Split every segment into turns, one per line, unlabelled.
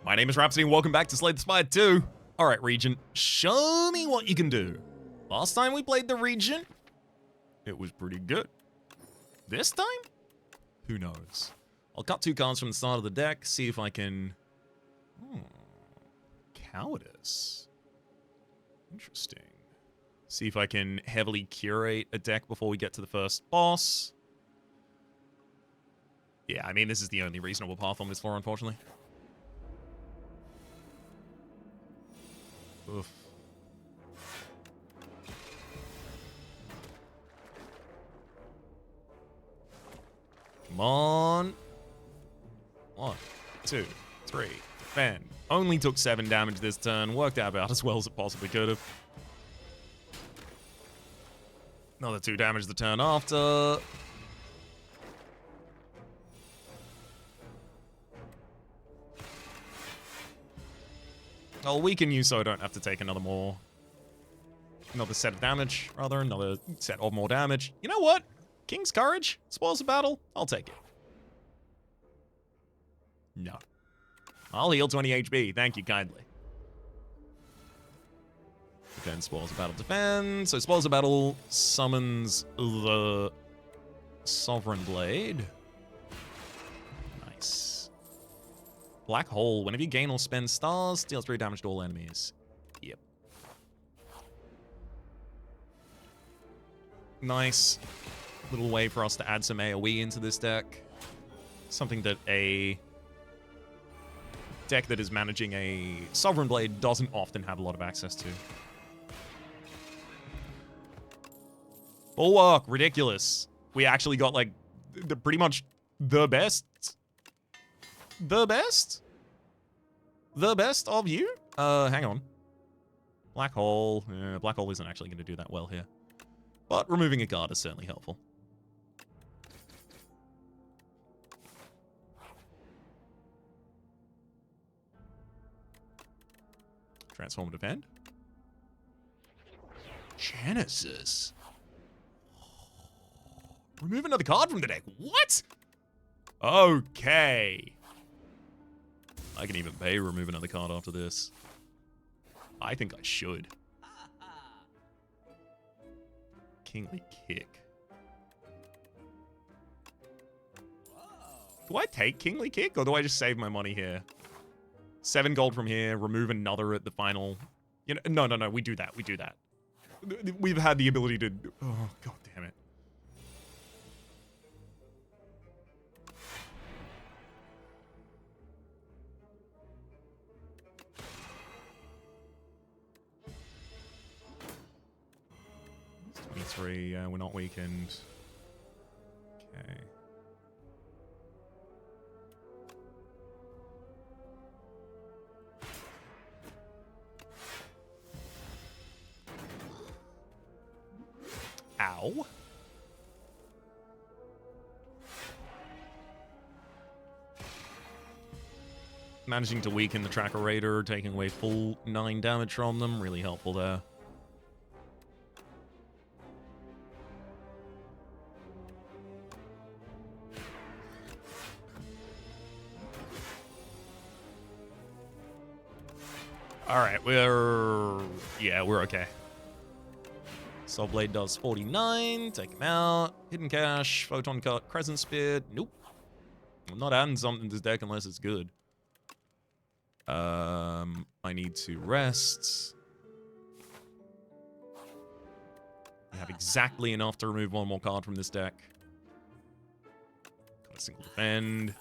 My name is Rhapsody and welcome back to Slay the Spire 2. Alright, Regent, show me what you can do. Last time we played the Regent, it was pretty good. This time? Who knows? I'll cut 2 cards from the start of the deck, see if I can... Cowardice. Interesting. See if I can heavily curate a deck before we get to the first boss. Yeah, I mean, this is the only reasonable path on this floor, unfortunately. Oof. Come on. 1, 2, 3. Defend. Only took 7 damage this turn. Worked out about as well as it possibly could have. Another 2 damage the turn after. I'll weaken you so I don't have to take another set of damage, rather, another set of more damage. You know what? King's Courage? Spoils the battle? I'll take it. No. I'll heal 20 HP. Thank you kindly. Then Spoils the Battle defend. So Spoils the Battle summons the Sovereign Blade. Nice. Black Hole. Whenever you gain or spend stars, deals 3 damage to all enemies. Yep. Nice little way for us to add some AoE into this deck. Something that a deck that is managing a Sovereign Blade doesn't often have a lot of access to. Bulwark, ridiculous. We actually got, like, pretty much the best. The best? The best of you? Hang on. Black Hole. Black Hole isn't actually going to do that well here. But removing a card is certainly helpful. Transform defend. Genesis. Remove another card from the deck. What? Okay. I can even pay remove another card after this. I think I should. Kingly Kick. Do I take Kingly Kick or do I just save my money here? 7 gold from here, remove another at the final. You know, no, we do that. We do that. We've had the ability to... Oh, god damn it. It's 23, we're not weakened. Okay. Ow. Managing to weaken the Tracker Raider, taking away full 9 damage from them. Really helpful there. Alright, we're okay. Soul Blade does 49, take him out. Hidden Cache, Photon Cut, Crescent Spear. Nope. I'm not adding something to this deck unless it's good. I need to rest. I have exactly enough to remove 1 more card from this deck. Got a single defend.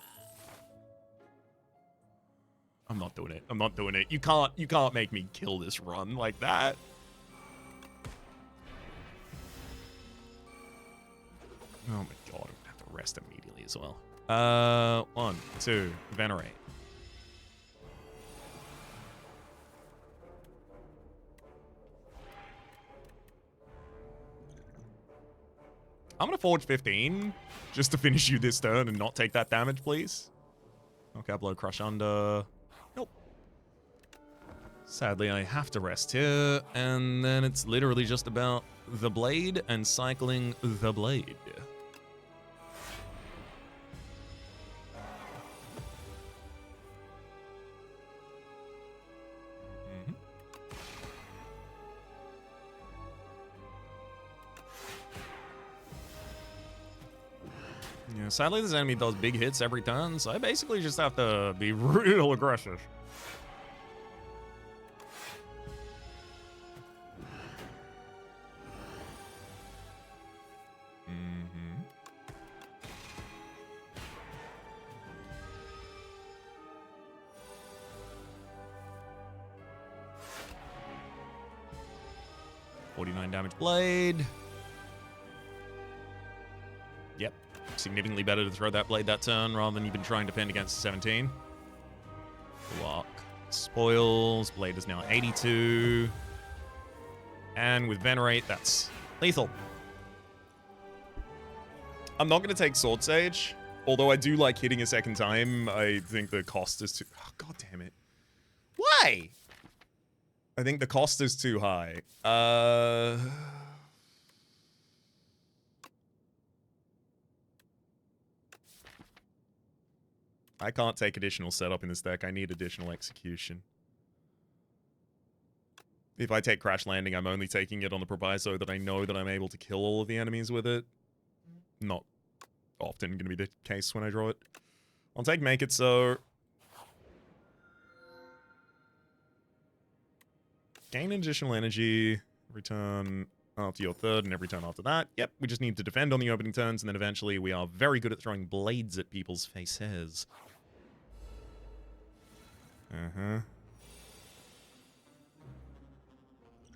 I'm not doing it. I'm not doing it. You can't make me kill this run like that. Oh my god, I'm gonna have to rest immediately as well. 1, 2, Venerate. I'm gonna Forge 15 just to finish you this turn and not take that damage, please. Okay, blow Crush Under. Nope. Sadly, I have to rest here, and then it's literally just about the blade and cycling the blade. Yeah, sadly, this enemy does big hits every turn, so I basically just have to be real aggressive. Mm-hmm. $49 damage blade. Yep. Significantly better to throw that blade that turn rather than even trying to defend against 17. Block. Spoils. Blade is now 82. And with Venerate, that's lethal. I'm not going to take Sword Sage. Although I do like hitting a second time. I think the cost is too... Oh, God damn it. Why? I think the cost is too high. I can't take additional setup in this deck. I need additional execution. If I take Crash Landing, I'm only taking it on the proviso that I know that I'm able to kill all of the enemies with it. Not often going to be the case when I draw it. I'll take Make It So. Gain additional energy. Return after your third and every turn after that. Yep, we just need to defend on the opening turns, and then eventually we are very good at throwing blades at people's faces. Uh-huh.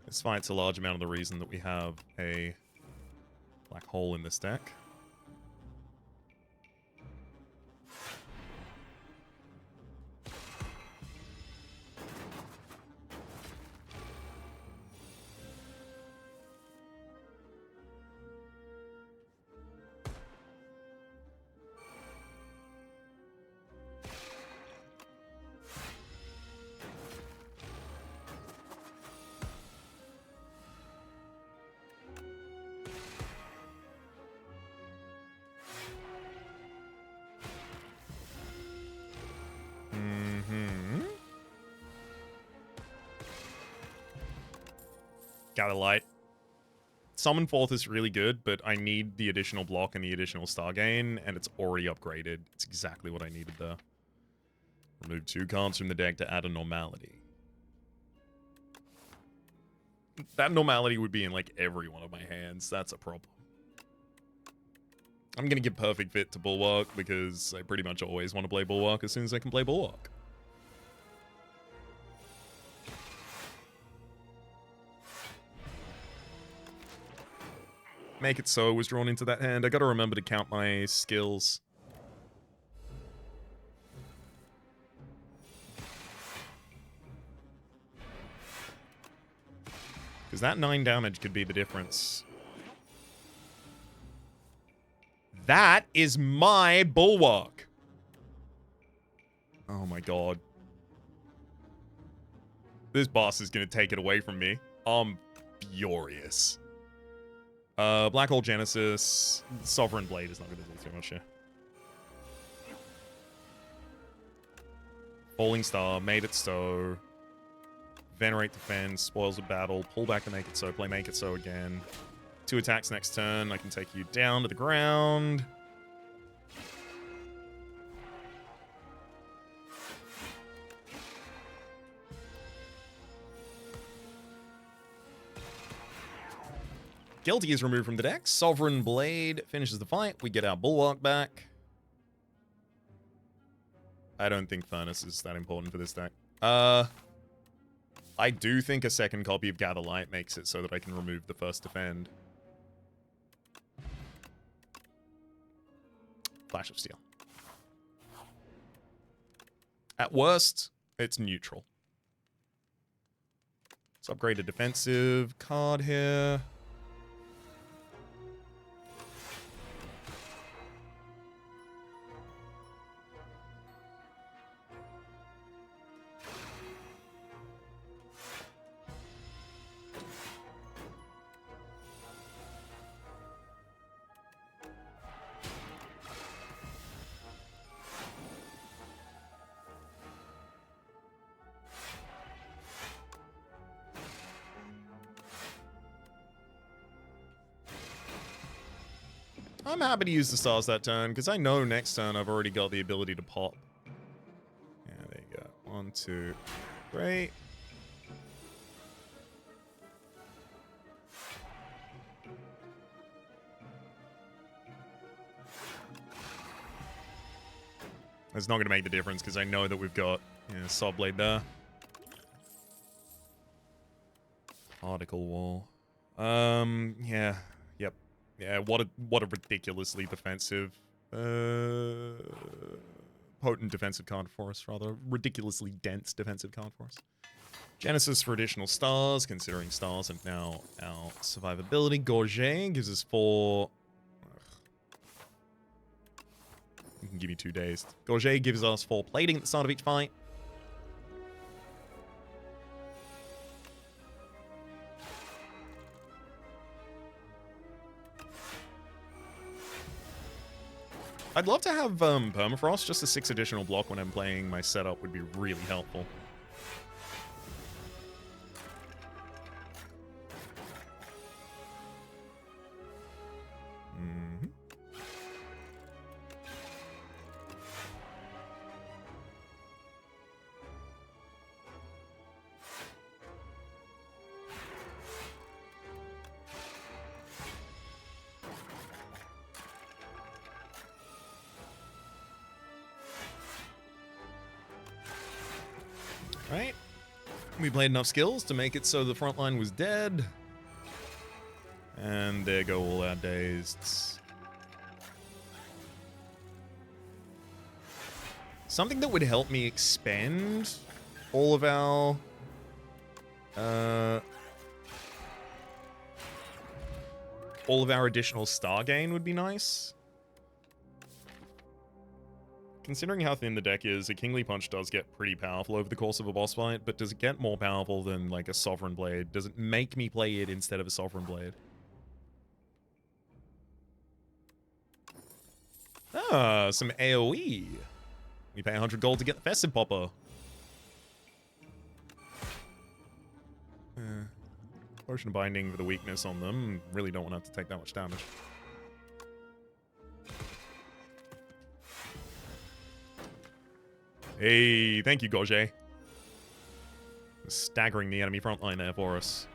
This fight's a large amount of the reason that we have a black hole in this deck. Gather Light. Summon Forth is really good, but I need the additional block and the additional star gain, and it's already upgraded. It's exactly what I needed there. Remove 2 cards from the deck to add a normality. That normality would be in, like, every one of my hands. That's a problem. I'm gonna give Perfect Fit to Bulwark, because I pretty much always want to play Bulwark as soon as I can play Bulwark. Make It So was drawn into that hand. I gotta remember to count my skills. Because that 9 damage could be the difference. That is my Bulwark. Oh my god. This boss is gonna take it away from me. I'm furious. Black Hole Genesis. Sovereign Blade is not going to do too much here. Falling Star. Made It So. Venerate Defense. Spoils the Battle. Pull back to Make It So. Play Make It So again. 2 attacks next turn. I can take you down to the ground. Guilty is removed from the deck. Sovereign Blade finishes the fight. We get our Bulwark back. I don't think Furnace is that important for this deck. I do think a second copy of Gather Light makes it so that I can remove the first defend. Flash of Steel. At worst, it's neutral. Let's upgrade a defensive card here. I'm happy to use the stars that turn, because I know next turn I've already got the ability to pop. Yeah, there you go. 1, 2, 3. It's not going to make the difference, because I know that we've got Saw Blade there. Particle Wall. Yeah. Yep. Yeah, what a ridiculously defensive, potent defensive card for us, rather. Ridiculously dense defensive card for us. Genesis for additional stars, considering stars have now our survivability. Gorget gives us 4... You can give me 2 days. Gorget gives us 4 plating at the start of each fight. I'd love to have Permafrost. Just a 6 additional block when I'm playing my setup would be really helpful. Right? We played enough skills to make it so the front line was dead. And there go all our dazed. Something that would help me expand all of our... all of our additional star gain would be nice. Considering how thin the deck is, a Kingly Punch does get pretty powerful over the course of a boss fight, but does it get more powerful than, like, a Sovereign Blade? Does it make me play it instead of a Sovereign Blade? Ah, some AoE. We pay 100 gold to get the Festive Popper. Potion Binding for the weakness on them. Really don't want to have to take that much damage. Hey, thank you, Gorget. Staggering the enemy front line there for us.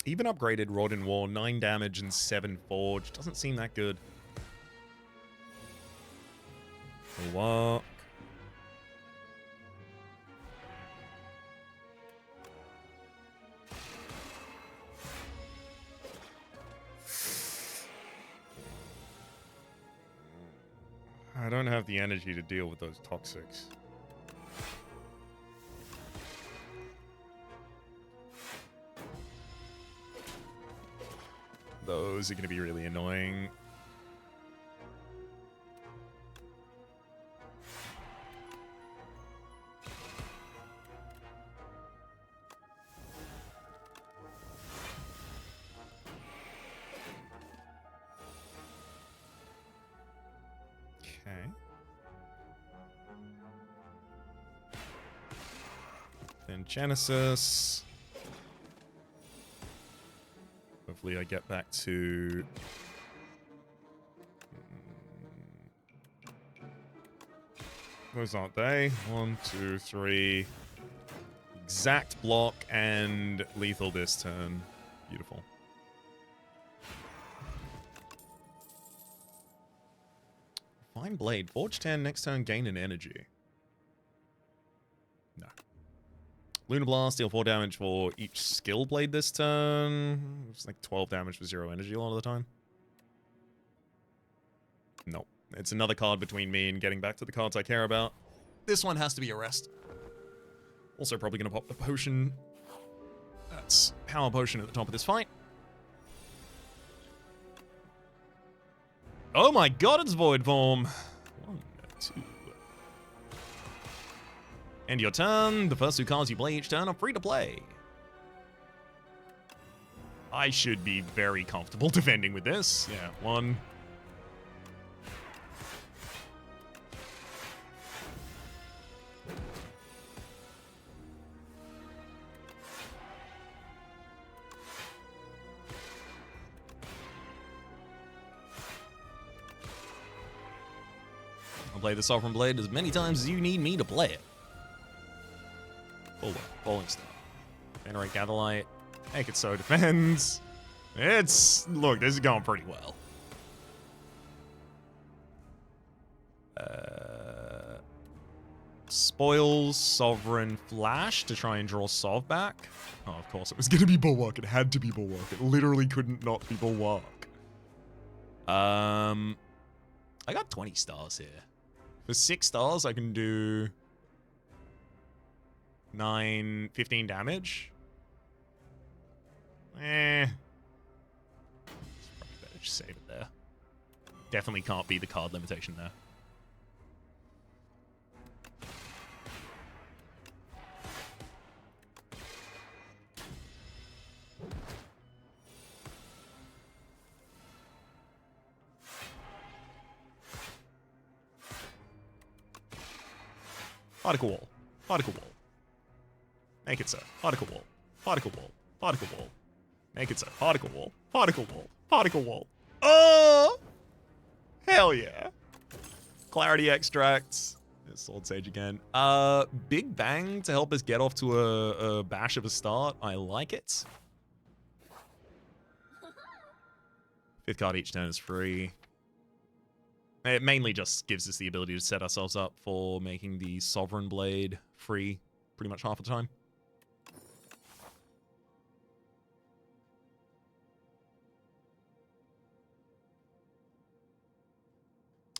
Even upgraded Rod in War, 9 damage and 7 forge. Doesn't seem that good. What? I don't have the energy to deal with those toxics. Those are going to be really annoying. Okay. Then Genesis. Hopefully I get back to... Those aren't they? 1, 2, 3. Exact block and lethal this turn. Beautiful. Fine Blade. Forge 10 next turn, gain an energy. No. Lunar Blast, deal 4 damage for each skill blade this turn. It's like 12 damage for 0 energy a lot of the time. Nope. It's another card between me and getting back to the cards I care about. This one has to be a rest. Also probably going to pop the potion. That's Power Potion at the top of this fight. Oh my god, it's Void Form. 1, 2. End your turn. The first 2 cards you play each turn are free to play. I should be very comfortable defending with this. Yeah, 1. I'll play the Sovereign Blade as many times as you need me to play it. Bulwark, Falling Star. Venerate Gatherlight. Make it so defends. Look, this is going pretty well. Spoils Sovereign Flash to try and draw Sov back. Oh, of course, it was going to be Bulwark. It had to be Bulwark. It literally couldn't not be Bulwark. I got 20 stars here. For 6 stars, I can do 15 damage. It's probably better just save it there. Definitely can't be the card limitation there. Particle Wall. Particle Wall. Make it so. Particle Wall. Particle Wall. Particle Wall. Make it so. Particle Wall. Particle Wall. Particle Wall. Oh! Hell yeah. Clarity Extracts. Sword Sage again. Big Bang to help us get off to a bash of a start. I like it. 5th card each turn is free. It mainly just gives us the ability to set ourselves up for making the Sovereign Blade free pretty much half the time.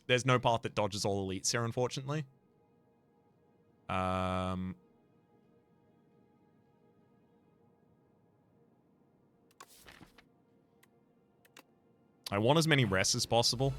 There's no path that dodges all elites here, unfortunately. I want as many rests as possible.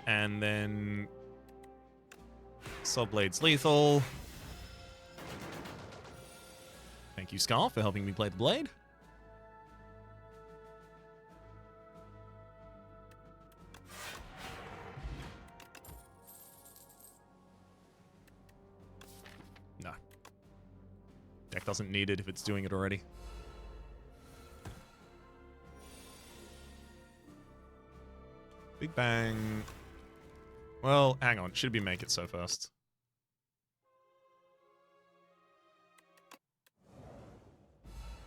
And then Subblade's lethal. Thank you, Scarf, for helping me play the blade. No. Deck doesn't need it if it's doing it already. Big Bang. Well, hang on. Should be Make It So first.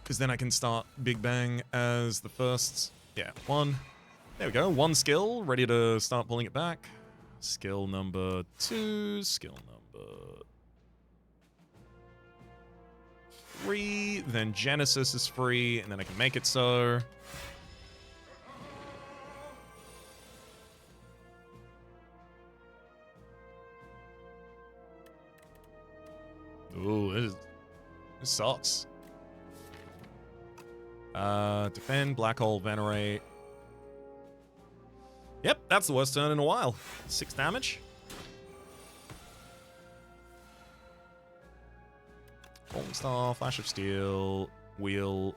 Because then I can start Big Bang as the first. Yeah, 1. There we go. 1 skill. Ready to start pulling it back. Skill number 2. Skill number 3. Then Genesis is free. And then I can Make It So. Ooh, this sucks. Defend, Black Hole, Venerate. Yep, that's the worst turn in a while. 6 damage. Falling Star, Flash of Steel, Wheel,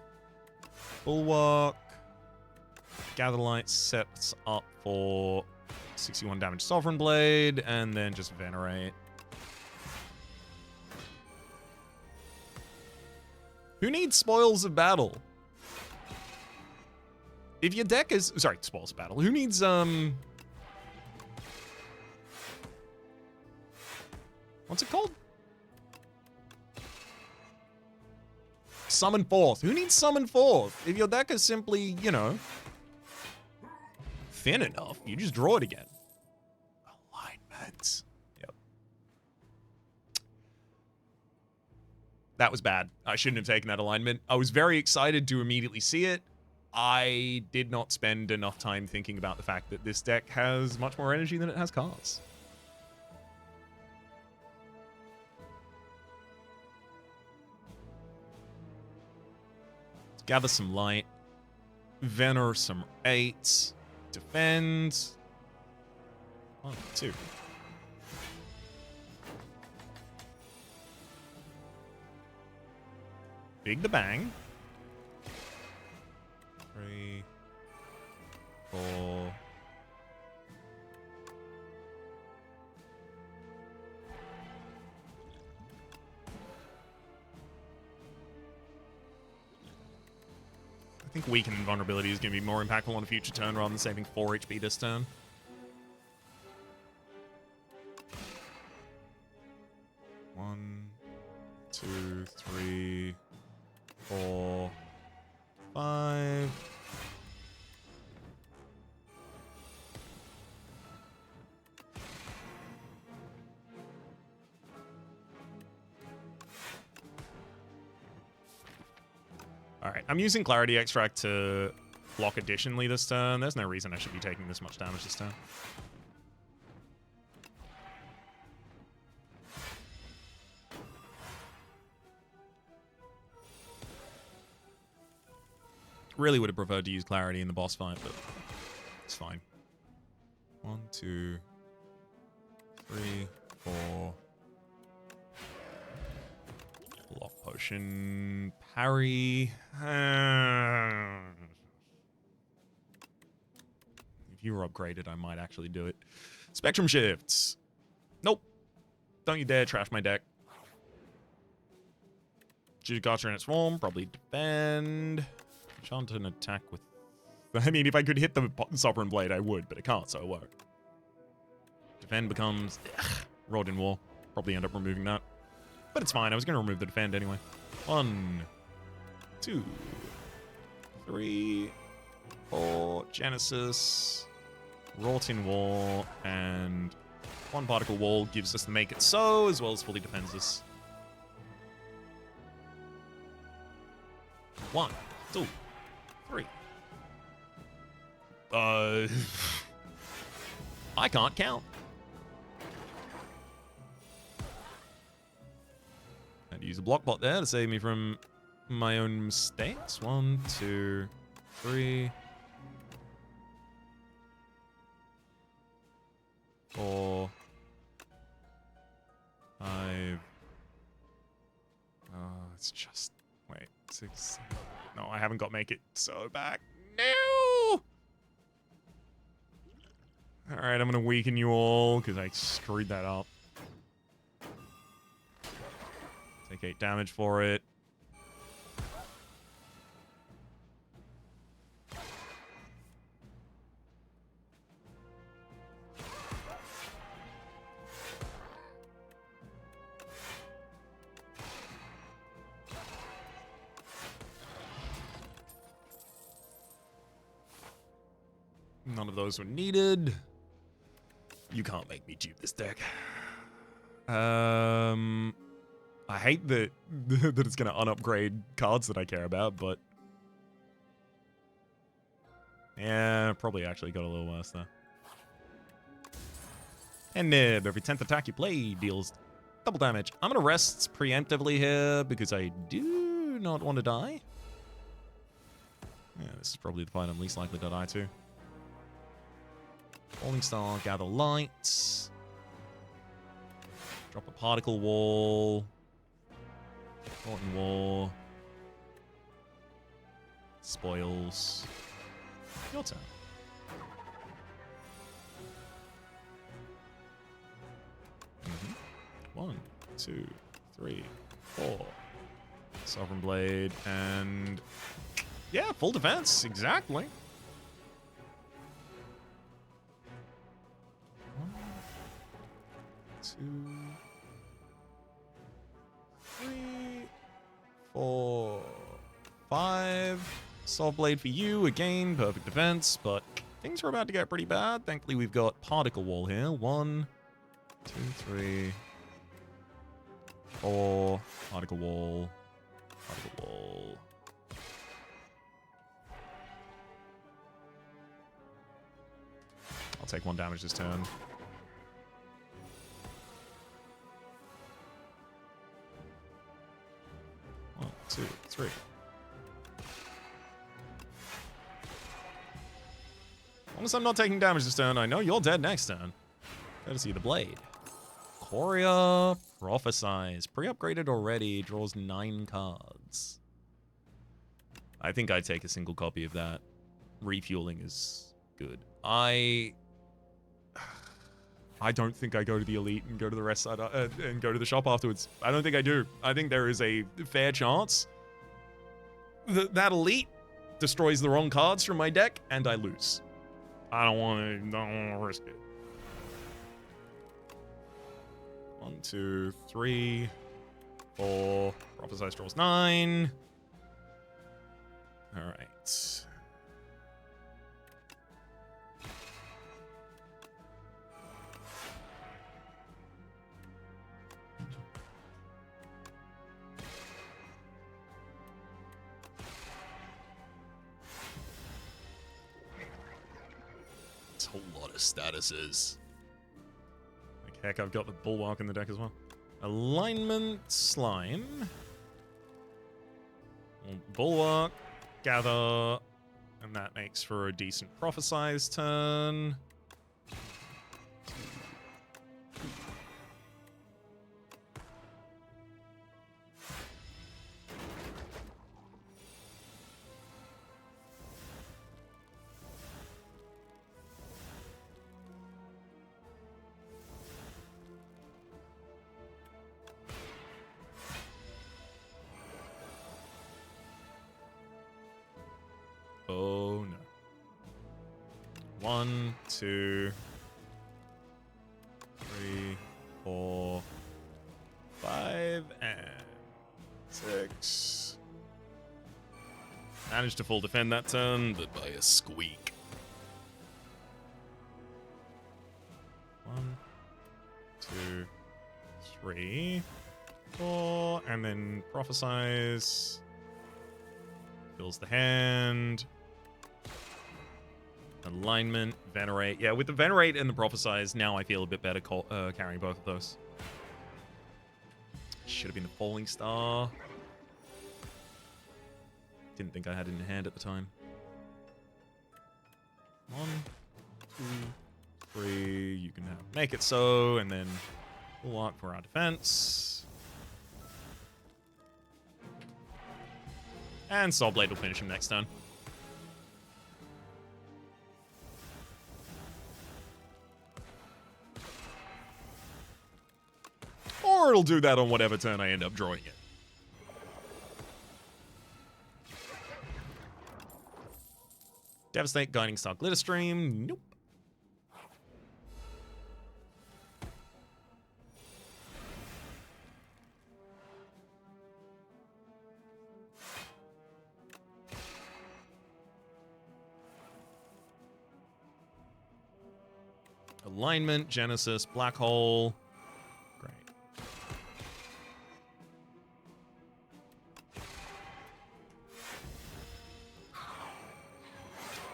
Bulwark. Gatherlight sets up for 61 damage Sovereign Blade, and then just Venerate. Who needs Spoils of Battle? If your deck is... Sorry, Spoils of Battle. Who needs, what's it called? Summon Forth. Who needs Summon Forth? If your deck is simply, you know, thin enough, you just draw it again. Alignment. Yep. That was bad. I shouldn't have taken that alignment. I was very excited to immediately see it. I did not spend enough time thinking about the fact that this deck has much more energy than it has cards. Let's gather some light. Vener some 8. Defend. 1, 2. Big the bang. 3, 4. I think weaken and vulnerability is going to be more impactful on a future turn rather than saving 4 HP this turn. One, 2, 3, 4, 5. Alright, I'm using Clarity Extract to block additionally this turn. There's no reason I should be taking this much damage this turn. Really would have preferred to use Clarity in the boss fight, but it's fine. 1, 2, 3, 4. Block potion. Parry. If you were upgraded, I might actually do it. Spectrum shifts. Nope. Don't you dare trash my deck. Judicata in its form. Probably defend. Enchant and attack with... I mean, if I could hit the Sovereign Blade, I would, but I can't, so it won't. Defend becomes... Rod in War. Probably end up removing that. But it's fine. I was going to remove the defend anyway. 1, 2, 3, 4. Genesis. Wrought in War. And 1 particle wall gives us the make it so, as well as fully defends us. 1, 2, 3. I can't count. Had to use a block bot there to save me from my own mistakes. 1, 2, 3, 4, 5. Oh, it's just... Wait, 6. No, I haven't got make it so back. No! Alright, I'm going to weaken you all because I screwed that up. Take 8 damage for it. None of those were needed. You can't make me dupe this deck. I hate that that it's going to unupgrade cards that I care about, but... Yeah, probably actually got a little worse there. And Nib, every 10th attack you play deals double damage. I'm going to rest preemptively here because I do not want to die. Yeah, this is probably the fight I'm least likely to die to. Falling Star, gather light. Drop a particle wall. Rotten War. Spoils. Your turn. Mm-hmm. 1, 2, 3, 4. Sovereign Blade and... Yeah, full defense. Exactly. 1, 2, 3, 4, 5. Soul Blade for you. Again, perfect defense, but things are about to get pretty bad. Thankfully, we've got Particle Wall here. 1, 2, 3, 4. Particle wall. Particle wall. I'll take 1 damage this turn. 1, 2, 3. As long as I'm not taking damage this turn, I know you're dead next turn. Courtesy of the blade. Coria Prophesize. Pre-upgraded already. Draws 9 cards. I think I'd take a single copy of that. Refueling is good. I don't think I go to the elite and go to the rest side and go to the shop afterwards. I don't think I do. I think there is a fair chance that elite destroys the wrong cards from my deck and I lose. I don't want to risk it. 1, 2, 3, 4. Prophesize draws 9. All right. It's a lot of statuses. Like heck, I've got the Bulwark in the deck as well. Alignment Slime. Bulwark. Gather. And that makes for a decent Prophesize turn. Oh no. 1, 2, 3, 4, 5, and 6. Managed to full defend that turn, but by a squeak. 1, 2, 3, 4, and then Prophesize. Fills the hand. Alignment, Venerate. Yeah, with the Venerate and the Prophesize, now I feel a bit better carrying both of those. Should have been the Falling Star. Didn't think I had it in hand at the time. 1, 2, 3. You can make it so, and then we'll walk for our defense. And Soul Blade will finish him next turn. Or it'll do that on whatever turn I end up drawing it. Devastate, Guiding Star, Glitter Stream. Nope. Alignment, Genesis, Black Hole. Great.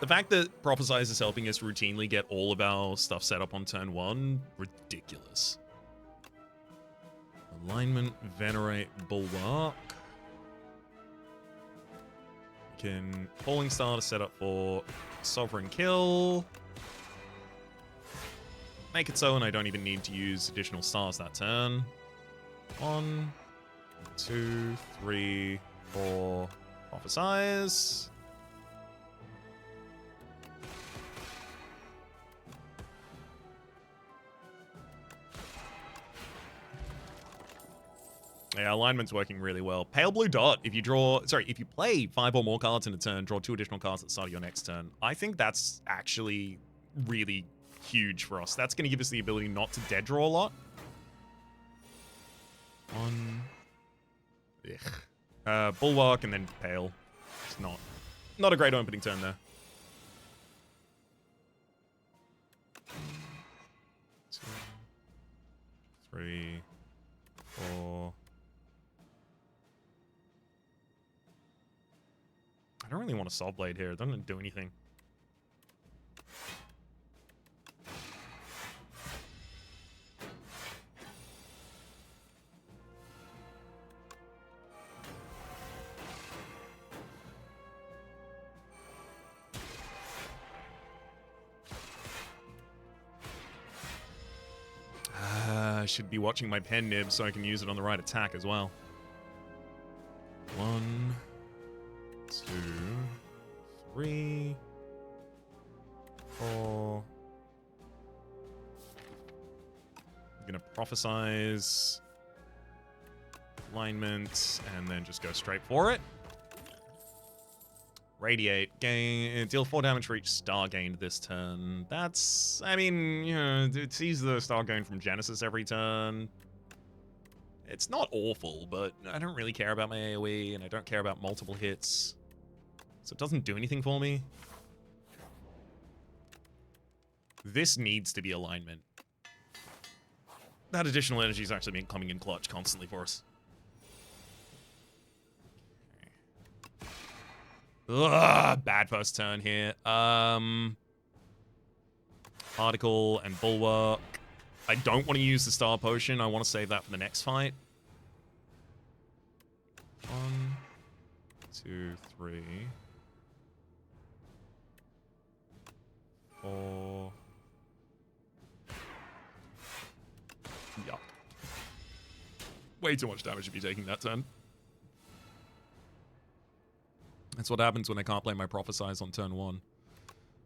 The fact that Prophesize is helping us routinely get all of our stuff set up on turn 1, ridiculous. Alignment, Venerate, Bulwark. We can Falling Star to set up for Sovereign Kill. Make it so, and I don't even need to use additional stars that turn. 1, 2, 3, 4. Prophesize. Yeah, alignment's working really well. Pale Blue Dot, if you play 5 or more cards in a turn, draw 2 additional cards at the start of your next turn. I think that's actually really huge for us. That's going to give us the ability not to dead draw a lot. 1. Bulwark and then Pale. It's not a great opening turn there. 2, 3, 4, a Soul Blade here. It doesn't do anything. I should be watching my pen nib so I can use it on the right attack as well. 1, 2, 3, 4. I'm gonna prophesize alignment and then just go straight for it. Radiate, deal 4 damage for each star gained this turn. That's, I mean, you know, it sees the star gain from Genesis every turn. It's not awful, but I don't really care about my AoE, and I don't care about multiple hits. So it doesn't do anything for me. This needs to be alignment. That additional energy has actually been coming in clutch constantly for us. Ugh, bad first turn here. Particle and Bulwark. I don't want to use the Star Potion. I want to save that for the next fight. 1, 2, 3, 4. Yuck. Way too much damage to be taking that turn. That's what happens when I can't play my Prophesize on turn 1.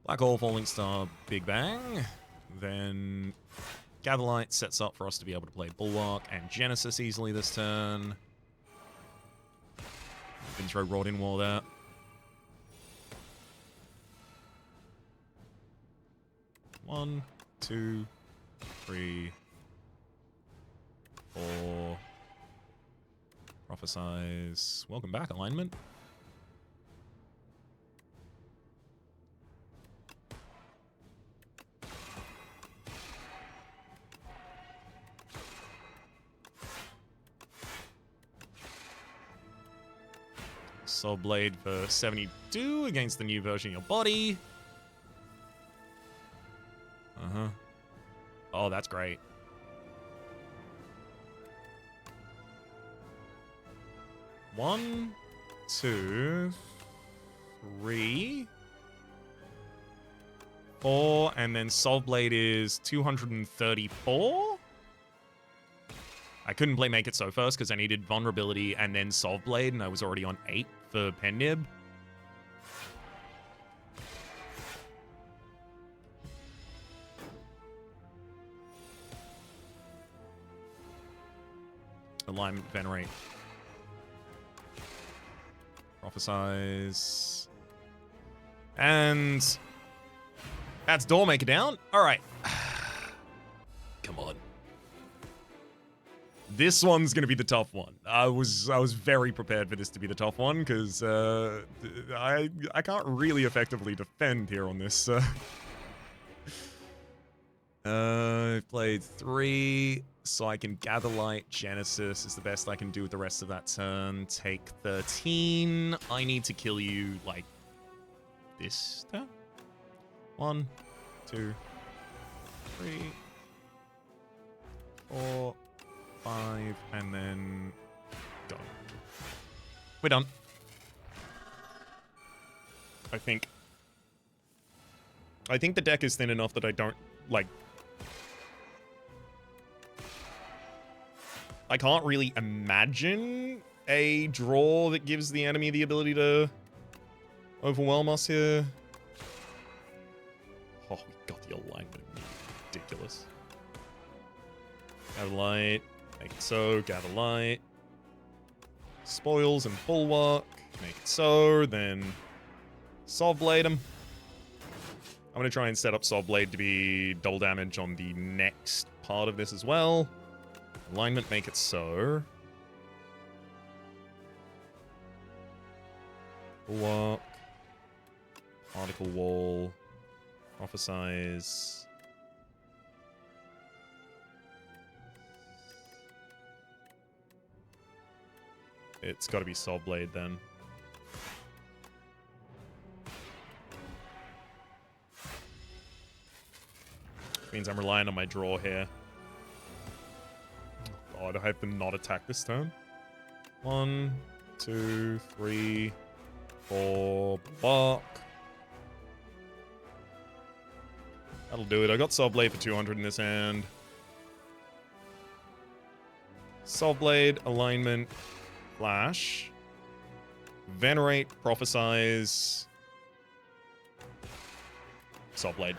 Black Hole, Falling Star, Big Bang. Then Gatherlight sets up for us to be able to play Bulwark and Genesis easily this turn. You can throw Rod in War there. One, 2, 3, 4. Prophesize. Welcome back, alignment. Soul Blade for 72 against the new version of your body. Uh-huh. Oh, that's great. One, 2, 3, 4, and then Soul Blade is 234. I couldn't play Make It So first because I needed Vulnerability and then Soul Blade, and I was already on 8 for Pen Nib. Alignment, Venerate. Prophesize. And that's Doormaker down. All right. Come on. This one's going to be the tough one. I was very prepared for this to be the tough one because I can't really effectively defend here on this. I've played 3, so I can Gather Light. Genesis is the best I can do with the rest of that turn. Take 13. I need to kill you, like, this turn? 1, 2, 3, 4, 5, and then go. We're done. I think the deck is thin enough that I don't, like, I can't really imagine a draw that gives the enemy the ability to overwhelm us here. Oh, we got the alignment. Ridiculous. Gather Light. Make it so. Gather Light. Spoils and Bulwark. Make it so. Then Soul Blade him. I'm going to try and set up Soul Blade to be double damage on the next part of this as well. Alignment, make it so. Bulwark. Particle Wall. Prophesize. It's got to be Soul Blade then. Means I'm relying on my draw here. Oh, God, I have to not attack this turn. 1, 2, 3, 4, bark. That'll do it. I got Soul Blade for 200 in this hand. Soul Blade, alignment, flash. Venerate, prophesize. Soul Blade.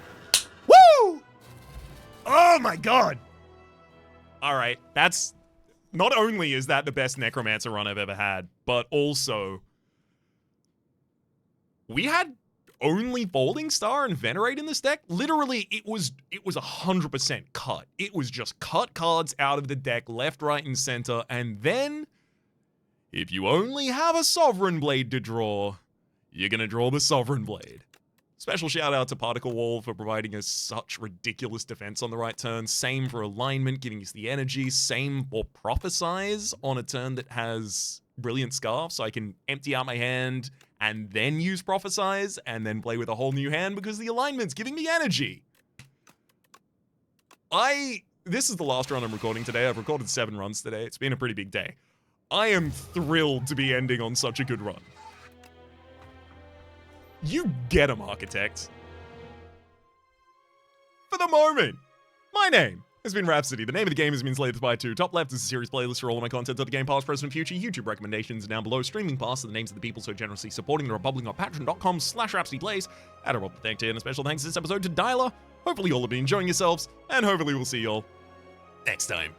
Woo! Oh my god! Alright, that's... Not only is that the best Necromancer run I've ever had, but also... We had only Folding Star and Venerate in this deck. Literally, it was 100% cut. It was just cut cards out of the deck, left, right, and center, and then... If you only have a Sovereign Blade to draw, you're gonna draw the Sovereign Blade. Special shout out to Particle Wall for providing us such ridiculous defense on the right turn. Same for Alignment, giving us the energy. Same for Prophesize on a turn that has Brilliant Scarf, so I can empty out my hand and then use Prophesize and then play with a whole new hand because the alignment's giving me energy. This is the last run I'm recording today. I've recorded 7 runs today. It's been a pretty big day. I am thrilled to be ending on such a good run. You get 'em, Architect. For the moment, my name has been Rhapsody. The name of the game has been Slay the Spire 2. Top left is a series playlist for all of my content of the game, past, present, and future. YouTube recommendations down below. Streaming past are the names of the people so generously supporting the Republic on patreon.com/RhapsodyPlays. Add a Rob the Tank tier and a special thanks this episode to Dyla. Hopefully you all have been enjoying yourselves, and hopefully we'll see you all next time.